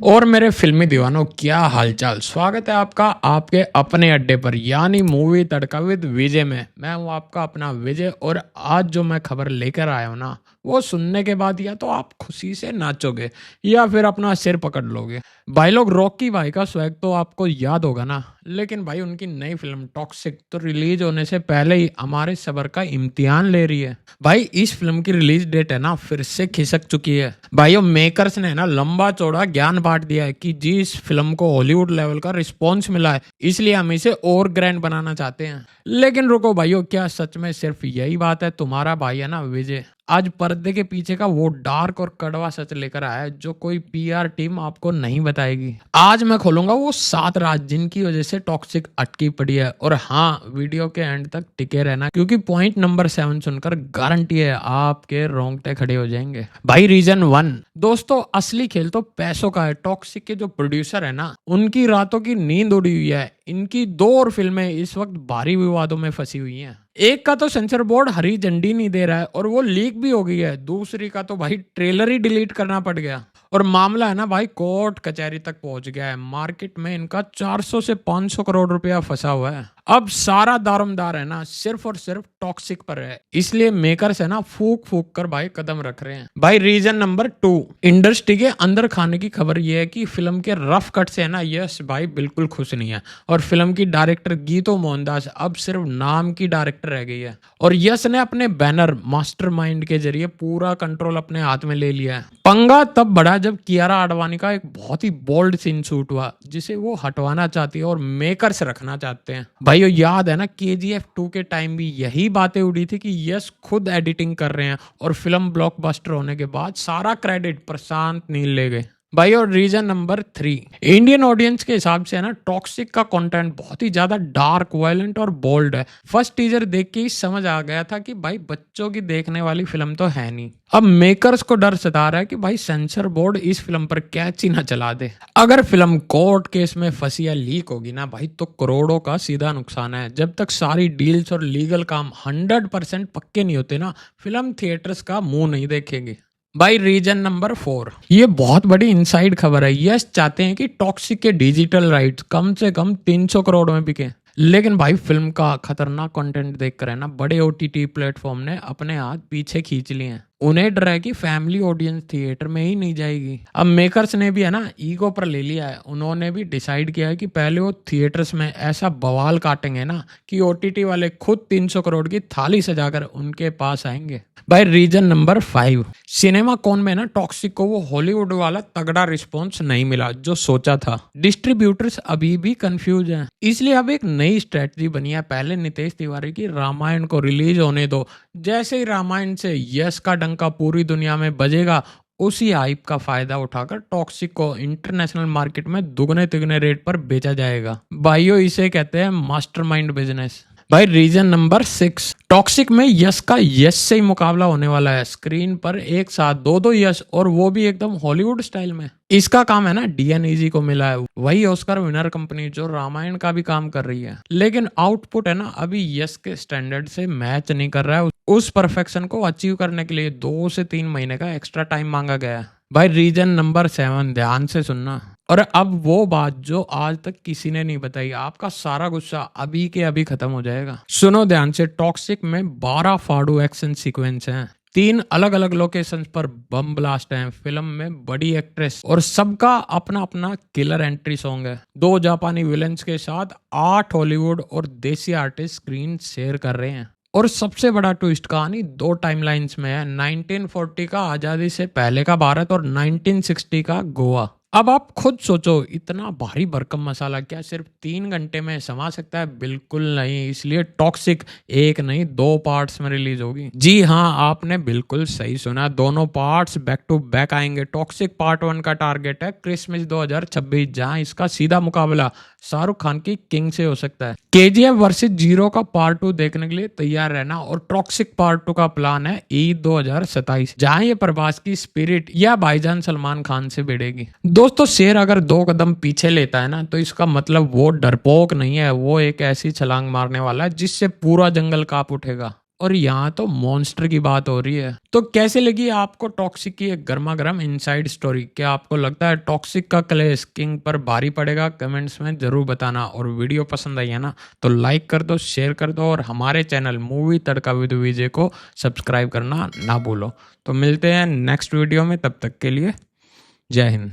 और मेरे फिल्मी दीवानों, क्या हालचाल। स्वागत है आपका आपके अपने अड्डे पर यानी मूवी तड़का विद विजय में। मैं हूँ आपका अपना विजय और आज जो मैं खबर लेकर आया हूँ ना, वो सुनने के बाद या तो आप खुशी से नाचोगे या फिर अपना सिर पकड़ लोगे। भाई लोग, रॉकी भाई का स्वैग तो आपको याद होगा ना, लेकिन भाई उनकी नई फिल्म टॉक्सिक तो रिलीज होने से पहले ही हमारे सबर का इम्तिहान ले रही है। भाई इस फिल्म की रिलीज डेट है ना फिर से खिसक चुकी है। भाइयों, मेकर्स ने ना लंबा चौड़ा ज्ञान बांट दिया है कि जी इस फिल्म को हॉलीवुड लेवल का रिस्पॉन्स मिला है, इसलिए हम इसे और ग्रैंड बनाना चाहते हैं। लेकिन रुको भाइयों, क्या सच में सिर्फ यही बात है? तुम्हारा भाई है ना विजय आज पर्दे के पीछे का वो डार्क और कड़वा सच लेकर आया है जो कोई पीआर टीम आपको नहीं बताएगी। आज मैं खोलूंगा वो 7 राज जिनकी वजह से टॉक्सिक अटकी पड़ी है। और हाँ, वीडियो के एंड तक टिके रहना क्योंकि पॉइंट नंबर 7 सुनकर गारंटी है आपके रोंगटे खड़े हो जाएंगे। भाई रीजन 1, दोस्तों असली खेल तो पैसों का है। टॉक्सिक के जो प्रोड्यूसर है ना, उनकी रातों की नींद उड़ी हुई है। इनकी 2 और फिल्में इस वक्त भारी विवादों में फंसी हुई हैं। एक का तो सेंसर बोर्ड हरी झंडी नहीं दे रहा है और वो लीक भी हो गई है। दूसरी का तो भाई ट्रेलर ही डिलीट करना पड़ गया और मामला है ना भाई कोर्ट कचहरी तक पहुंच गया है। मार्केट में इनका 400 से 500 करोड़ रुपया फंसा हुआ है। अब सारा दारोमदार है ना सिर्फ और सिर्फ टॉक्सिक पर है, इसलिए मेकर्स है ना फूक फूक कर भाई कदम रख रहे हैं। भाई रीजन नंबर 2, इंडस्ट्री के अंदर खाने की खबर यह है कि फिल्म के रफ कट से है ना यश भाई बिल्कुल खुश नहीं है और फिल्म की डायरेक्टर गीतो मोहनदास अब सिर्फ नाम की डायरेक्टर रह गई है। और यश ने अपने बैनर मास्टरमाइंड के जरिए पूरा कंट्रोल अपने हाथ में ले लिया है। पंगा तब बढ़ा जब कियारा आडवाणी का एक बहुत ही बोल्ड सीन शूट हुआ जिसे वो हटवाना चाहती है और मेकर्स रखना चाहते हैं। भाइयों याद है ना KGF 2 के टाइम भी यही बातें उड़ी थी कि यश खुद एडिटिंग कर रहे हैं और फिल्म ब्लॉकबस्टर होने के बाद सारा क्रेडिट प्रशांत नील ले गए। भाई और रीजन नंबर 3, इंडियन ऑडियंस के हिसाब से है ना टॉक्सिक का कंटेंट बहुत ही ज्यादा डार्क, वायलेंट और बोल्ड है। फर्स्ट टीजर देख के ही समझ आ गया था कि भाई बच्चों की देखने वाली फिल्म तो है नहीं। अब मेकर्स को डर सता रहा है कि भाई सेंसर बोर्ड इस फिल्म पर कैच ही ना चला दे। अगर फिल्म कोर्ट केस में फंसी या लीक होगी ना भाई तो करोड़ों का सीधा नुकसान है। जब तक सारी डील्स और लीगल काम 100% पक्के नहीं होते ना, फिल्म थिएटर्स का मुंह नहीं देखेगी। भाई रीजन नंबर 4, ये बहुत बड़ी इनसाइड खबर है। यस चाहते हैं कि टॉक्सिक के डिजिटल राइट्स कम से कम 300 करोड़ में बिके। लेकिन भाई फिल्म का खतरनाक कंटेंट देखकर है ना बड़े OTT प्लेटफॉर्म ने अपने हाथ पीछे खींच लिए हैं। उन्हें डर है कि फैमिली ऑडियंस थिएटर में ही नहीं जाएगी। अब मेकर्स ने भी है ना ईगो पर ले लिया है। उन्होंने भी डिसाइड किया है कि पहले वो थिएटर्स में ऐसा बवाल काटेंगे ना कि OTT वाले खुद 300 करोड़ की थाली सजाकर उनके पास आएंगे। भाई रीजन नंबर 5, सिनेमा कॉन में ना टॉक्सिक को वो हॉलीवुड वाला तगड़ा रिस्पॉन्स नहीं मिला जो सोचा था। डिस्ट्रीब्यूटर्स अभी भी कंफ्यूज हैं, इसलिए अब एक नई स्ट्रेटजी बनी है। पहले नितेश तिवारी की रामायण को रिलीज होने दो, जैसे ही रामायण से यश का डंका पूरी दुनिया में बजेगा उसी हाइप का फायदा उठाकर टॉक्सिक को इंटरनेशनल मार्केट में दुगने तिगने रेट पर बेचा जाएगा। भाइयों इसे कहते हैं मास्टरमाइंड बिजनेस। भाई रीजन नंबर 6, टॉक्सिक में यश का यश से ही मुकाबला होने वाला है। स्क्रीन पर एक साथ दो यश और वो भी एकदम हॉलीवुड स्टाइल में। इसका काम है ना DNEG को मिला है, वही ऑस्कर विनर कंपनी जो रामायण का भी काम कर रही है। लेकिन आउटपुट है ना अभी यश के स्टैंडर्ड से मैच नहीं कर रहा है। उस परफेक्शन को अचीव करने के लिए 2 से 3 महीने का एक्स्ट्रा टाइम मांगा गया है। भाई रीजन नंबर 7, ध्यान से सुनना। और अब वो बात जो आज तक किसी ने नहीं बताई, आपका सारा गुस्सा अभी के अभी खत्म हो जाएगा। सुनो ध्यान से, टॉक्सिक में 12 फाड़ू एक्शन सीक्वेंस हैं। 3 अलग अलग लोकेशंस पर बम ब्लास्ट हैं। फिल्म में बड़ी एक्ट्रेस और सबका अपना अपना किलर एंट्री सॉन्ग है। 2 जापानी विलेंस के साथ 8 हॉलीवुड और देसी आर्टिस्ट स्क्रीन शेयर कर रहे हैं। और सबसे बड़ा ट्विस्ट, कहानी 2 टाइमलाइंस में है। 1940 का आजादी से पहले का भारत और 1960 का गोवा। अब आप खुद सोचो, इतना भारी भरकम मसाला क्या सिर्फ 3 घंटे में समा सकता है? बिल्कुल नहीं। इसलिए टॉक्सिक 1 नहीं 2 पार्ट्स में रिलीज होगी। जी हाँ, आपने बिल्कुल सही सुना, दोनों पार्ट्स बैक टू बैक आएंगे। टॉक्सिक पार्ट 1 का टारगेट है क्रिसमस 2026, जहां इसका सीधा मुकाबला शाहरुख खान की किंग से हो सकता है। KGF वर्सेस जीरो का पार्ट 2 देखने के लिए तैयार रहना। और टॉक्सिक पार्ट 2 का प्लान है ईद 2027, जहां ये प्रभास की स्पिरिट या भाईजान सलमान खान से भिड़ेगी। दोस्तों शेर अगर 2 कदम पीछे लेता है ना तो इसका मतलब वो डरपोक नहीं है, वो एक ऐसी छलांग मारने वाला है जिससे पूरा जंगल कांप उठेगा। और यहाँ तो मॉन्स्टर की बात हो रही है। तो कैसे लगी आपको टॉक्सिक की एक गर्मा गर्म इनसाइड स्टोरी? क्या आपको लगता है टॉक्सिक का क्लेश किंग पर भारी पड़ेगा? कमेंट्स में जरूर बताना। और वीडियो पसंद आई है ना तो लाइक कर दो, शेयर कर दो और हमारे चैनल मूवी तड़का विद विजय को सब्सक्राइब करना ना भूलो। तो मिलते हैं नेक्स्ट वीडियो में, तब तक के लिए जय हिंद।